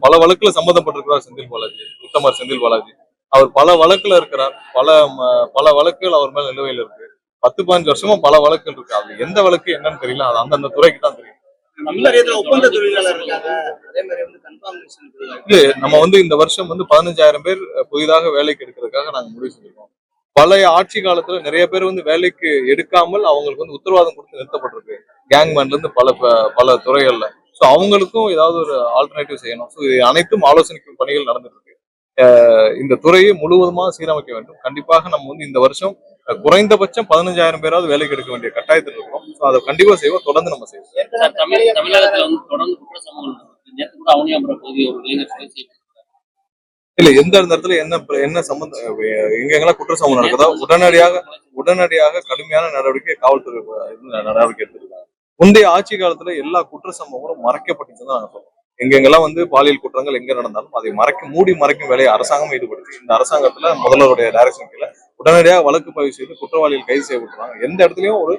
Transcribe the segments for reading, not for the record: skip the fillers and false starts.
பல வழக்குல சம்மந்தப்பட்டிருக்கிறார் செந்தில் பாலாஜி, உத்தமர் செந்தில் பாலாஜி. அவர் பல வழக்குல இருக்கிறார். பல வழக்குகள் அவர் மேல நிலுவையில் இருக்கு. 10-15 வருஷமா பல வழக்குகள் இருக்கு. அது எந்த வழக்கு என்னன்னு தெரியல. அது அந்தந்த துறைக்கு தான் தெரியும். ஒப்பந்த தொழிலாளர் இருக்காங்க. அதே மாதிரி இல்ல, நம்ம இந்த வருஷம் 15,000 பேர் புதிதாக வேலைக்கு எடுக்கிறதுக்காக நாங்க முடிவு செஞ்சிருக்கோம். பழைய ஆட்சி காலத்துல நிறைய பேர் வேலைக்கு எடுக்காமல் அவங்களுக்கு உத்தரவாதம் கொடுத்து நிறுத்தப்பட்டிருக்கு. கேங்மேன்ல இருந்து பல துறைகள்ல. சோ அவங்களுக்கும் ஏதாவது ஒரு ஆல்டர்னேட்டிவ் செய்யணும். ஸோ இது அனைத்தும் ஆலோசனைக்கும் பணிகள் நடந்துட்டு இருக்கு. இந்த துறையை முழுவதுமாக சீரமைக்க வேண்டும். கண்டிப்பாக நம்ம இந்த வருஷம் குறைந்தபட்சம் 15,000 பேராவது வேலைக்கு எடுக்க வேண்டிய கட்டாயத்தில் இருக்கிறோம். ஸோ அதை கண்டிப்பா செய்வோம். தொடர்ந்து நம்ம செய்வோம். தமிழகத்துல தொடர்ந்து குற்ற சம்பவங்கள் இல்ல, எந்த இடத்துல என்ன சம்பந்தம் எங்கெங்கெல்லாம் குற்ற சம்பவம் நடக்குதோ உடனடியாக கடுமையான நடவடிக்கை காவல்துறை நடவடிக்கை எடுத்திருக்காங்க. முந்தைய ஆட்சி காலத்துல எல்லா குற்ற சம்பவங்களும் மறைக்கப்பட்டுதான் நாங்க சொல்றோம். எங்கெங்கெல்லாம் பாலியல் குற்றங்கள் எங்க நடந்தாலும் அதை மூடி மறைக்கும் வேலையை அரசாங்கம் ஈடுபடுத்தி இந்த அரசாங்கத்துல முதல்வருடைய டைரக்ஷன் கீழ உடனடியாக வழக்கு பதிவு செய்து குற்றவாளிகள் கைது செய்யப்பட்டுறாங்க. எந்த இடத்துலயும் ஒரு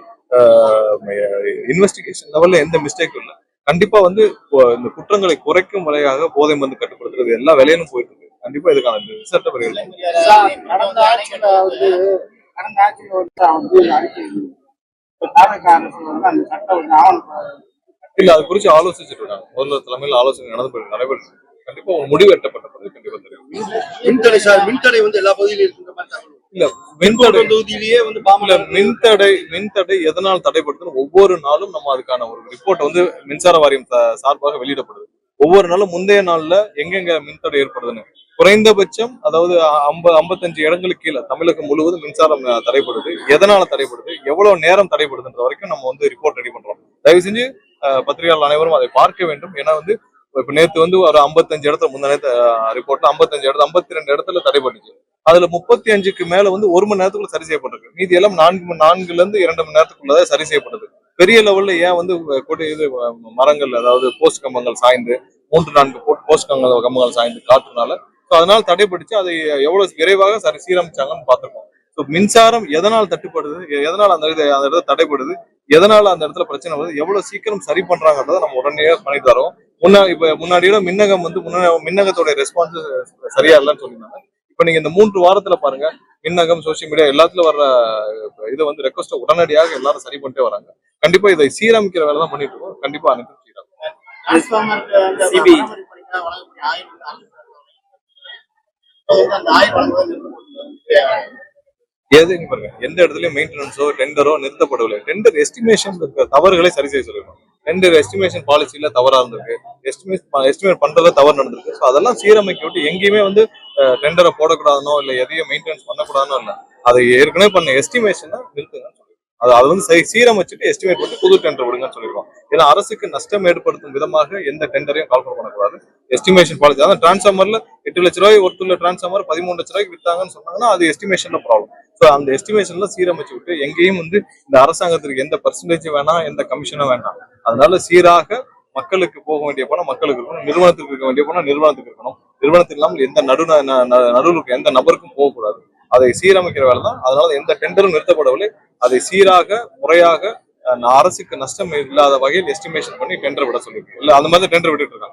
இன்வெஸ்டிகேஷன் லெவல்ல எந்த மிஸ்டேக்கும் இல்லை. கண்டிப்பா இந்த குற்றங்களை குறைக்கும் வழியாக போதை மருந்து கட்டுப்படுத்துறது எல்லா வேலையிலும் போயிட்டு இருக்கு. கண்டிப்பா இதுக்கான ரிசல்ட் இல்ல, அது குறிச்சு ஆலோசிச்சுட்டு இருக்காங்க. முதல்வர் தலைமையில் ஆலோசனை நடைபெற்று கண்டிப்பா ஒரு முடிவு எட்டப்பட்டது. கண்டிப்பா தெரியும். மின்தடை எல்லா பகுதியிலும் இருக்கின்ற மாதிரி இல்ல, மின்தடை எதனால் தடைப்படுத்தும் ஒவ்வொரு நாளும் நம்ம அதுக்கான ஒரு ரிப்போர்ட் மின்சார வாரியம் சார்பாக வெளியிடப்படுது. ஒவ்வொரு நாளும் முந்தைய நாள்ல எங்கெங்க மின்தடை ஏற்படுதுன்னு குறைந்தபட்சம், அதாவது 55 இடங்களுக்கு கீழே தமிழகம் முழுவதும் மின்சாரம் தடைப்படுது. எதனால தடைப்படுது, எவ்வளவு நேரம் தடைப்படுதுன்ற வரைக்கும் நம்ம ரிப்போர்ட் ரெடி பண்றோம். தயவு செஞ்சு பத்திரிகையாளர் அனைவரும் அதை பார்க்க வேண்டும். ஏன்னா இப்ப நேத்து ஒரு 55 இடத்துல முன்னாடி ரிப்போர்ட்ல 55 இடத்துல 52 இடத்துல தடைப்பட்டுச்சு. அதுல 35க்கு மேல 1 மணி நேரத்துக்குள்ள சரி செய்யப்பட்டிருக்கு. மீதி எல்லாம் 4 இருந்து 2 மணி நேரத்துக்குள்ளதான் சரி செய்யப்பட்டது. பெரிய லெவல்ல ஏன் மரங்கள், அதாவது போஸ்ட் கம்பங்கள் சாய்ந்து 3-4 போஸ்ட் கம்பங்கள் சாய்ந்து காற்றுனால அதனால தடைப்பட்டுச்சு. அதை எவ்வளவு விரைவாக சீரமைச்சாங்கன்னு பார்த்திருக்கோம். மின்சாரம் எதனால் தட்டுப்படுது, எதனால அந்த இடத்துல தடைப்படுது, எதனால அந்த இடத்துல பிரச்சனை வருது, எவ்வளவு சீக்கிரம் சரி பண்றாங்கன்றத நம்ம உடனே பண்ணிட்டு தரோம். முன்னாடியோட மின்னகம் மின்னகத்தோட ரெஸ்பான்ஸ் சரியா இல்லைன்னு சொல்லியிருந்தாங்க. இப்ப நீங்க இந்த 3 வாரத்துல பாருங்க, மின்னகம், சோசியல் மீடியா எல்லாத்துல வர்ற இதை ரெக்வஸ்ட் உடனடியாக எல்லாரும் சரி பண்ணிட்டே வராங்க. கண்டிப்பா இதை சீரமைக்கிற வேலை தான் பண்ணிட்டு இருக்கோம். கண்டிப்பா அனைத்தும் பாருங்க, எந்த இடத்துலயும் மெயின்டெனன்ஸோ டெண்டரோ நிறுத்தப்படவில்லை. டெண்டர் எஸ்டிமேஷன் தவறுகளை சரி செய்ய சொல்லிருக்கோம். டெண்டர் எஸ்டிமேஷன் பாலிசியில தவறா இருந்திருக்கு, எஸ்டிமேட் பண்றதுல தவறு நடந்திருக்கு. ஸோ அதெல்லாம் சீரமைக்க விட்டு எங்கேயுமே டெண்டரை போடக்கூடாதுனோ இல்ல எதையும் மெயின்டெனன்ஸ் பண்ணக்கூடாதுனோ இல்லை. அதை ஏற்கனவே பண்ண எஸ்டிமேஷனை நிறுத்துங்க. அதை சீரமைச்சுட்டு எஸ்டிமேட் பண்ணி புது டெண்டர் விடுங்கன்னு சொல்லிருக்கோம். ஏன்னா அரசுக்கு நஷ்டம் ஏற்படுத்தும் விதமாக எந்த டெண்டரையும் கால்குலேட் பண்ணக்கூடாது. எஸ்டிமேஷன் பாலிசி, அதான் டிரான்ஸ்ஃபார்மர்ல 8 லட்ச ரூபாய் ஒருத்துள்ள டிரான்ஸ்ஃபார்மர் 13 லட்ச ரூபாய்க்கு வித்தாங்கன்னு சொன்னாங்கன்னா அது எஸ்டிமேஷன்ல ப்ராப்ளம். ஸோ அந்த எஸ்டிமேஷன்ல சீரமைச்சு விட்டு எங்கேயும் இந்த அரசாங்கத்திற்கு எந்த பர்சன்டேஜ் வேணாம், எந்த கமிஷனும் வேண்டாம். அதனால சீராக மக்களுக்கு போக வேண்டிய பணம் மக்களுக்கு இருக்கணும், நிறுவனத்துக்கு இருக்க வேண்டிய பணம் நிறுவனத்துக்கு இருக்கணும். நிறுவனத்தில் இல்லாமல் எந்த நடுவுக்கு எந்த நபருக்கும் போகக்கூடாது. அதை சீரமைக்கிற வேலை தான். அதனால எந்த டெண்டரும் நிறுத்தப்படவில்லை. அதை சீராக முறையாக அரசுக்கு நஷ்டம் இல்லாத வகையில் எஸ்டிமேஷன் பண்ணி டெண்டர் விட சொல்லியிருக்கு. இல்ல அந்த மாதிரி டெண்டர் விட்டுட்டு இருக்காங்க.